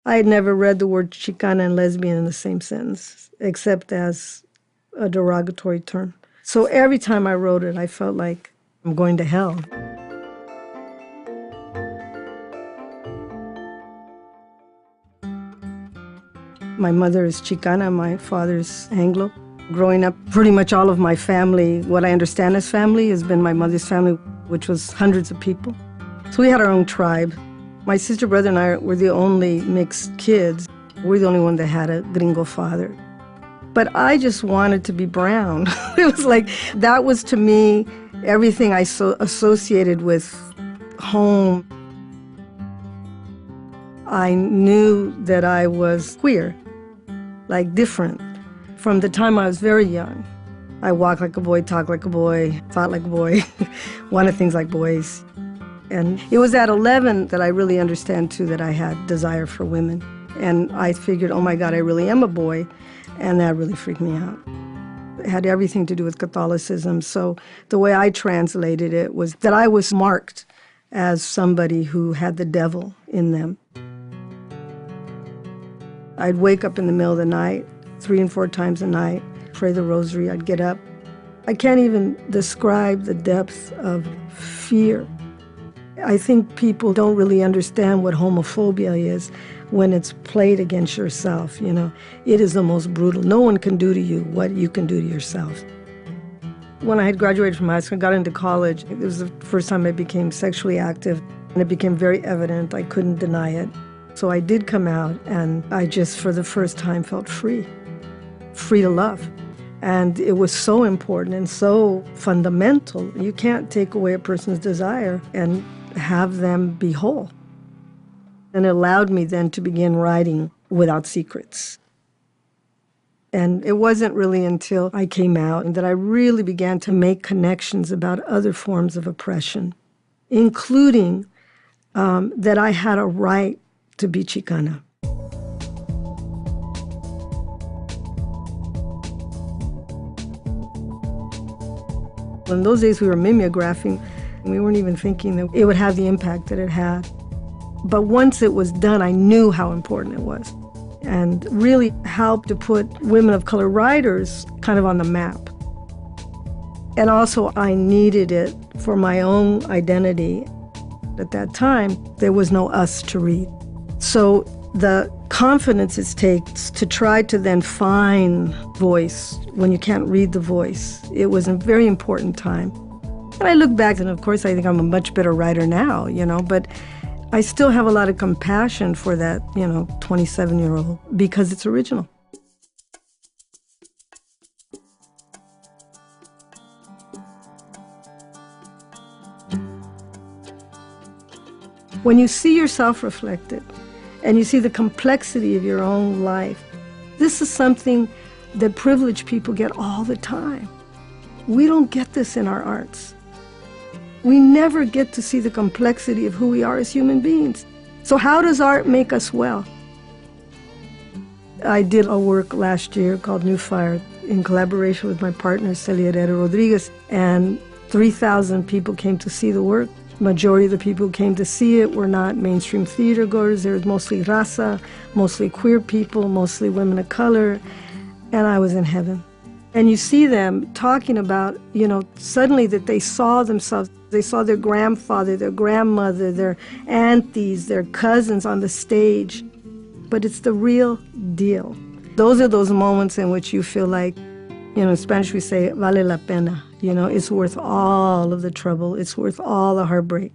I had never read the word Chicana and lesbian in the same sentence, except as a derogatory term. So every time I wrote it, I felt like I'm going to hell. My mother is Chicana, my father's Anglo. Growing up, pretty much all of my family, what I understand as family, has been my mother's family, which was hundreds of people. So we had our own tribe. My sister, brother, and I were the only mixed kids. We're the only one that had a gringo father. But I just wanted to be brown. It was like, that was to me everything I associated with home. I knew that I was queer, like different. From the time I was very young, I walked like a boy, talked like a boy, thought like a boy, wanted things like boys. And it was at 11 that I really understand, too, that I had desire for women. And I figured, oh, my God, I really am a boy. And that really freaked me out. It had everything to do with Catholicism. So the way I translated it was that I was marked as somebody who had the devil in them. I'd wake up in the middle of the night, 3 and 4 times a night, pray the rosary, I'd get up. I can't even describe the depth of fear. I think people don't really understand what homophobia is when it's played against yourself, you know. It is the most brutal. No one can do to you what you can do to yourself. When I had graduated from high school, I got into college. It was the first time I became sexually active, and it became very evident. I couldn't deny it. So I did come out, and I just, for the first time, felt free to love. And it was so important and so fundamental. You can't take away a person's desire and have them be whole. And it allowed me then to begin writing without secrets. And it wasn't really until I came out that I really began to make connections about other forms of oppression, including that I had a right to be Chicana. In those days, we were mimeographing. We weren't even thinking that it would have the impact that it had. But once it was done, I knew how important it was and really helped to put women of color writers kind of on the map. And also, I needed it for my own identity. At that time, there was no us to read. So the confidence it takes to try to then find voice when you can't read the voice, it was a very important time. And I look back, and of course, I think I'm a much better writer now, you know, but I still have a lot of compassion for that, 27-year-old, because it's original. When you see yourself reflected, and you see the complexity of your own life, this is something that privileged people get all the time. We don't get this in our arts. We never get to see the complexity of who we are as human beings. So how does art make us well? I did a work last year called New Fire in collaboration with my partner, Celia Herrera Rodriguez, and 3,000 people came to see the work. Majority of the people who came to see it were not mainstream theater goers. There was mostly raza, mostly queer people, mostly women of color, and I was in heaven. And you see them talking about, suddenly that they saw themselves. They saw their grandfather, their grandmother, their aunties, their cousins on the stage. But it's the real deal. Those are those moments in which you feel like, in Spanish we say, vale la pena. It's worth all of the trouble. It's worth all the heartbreak.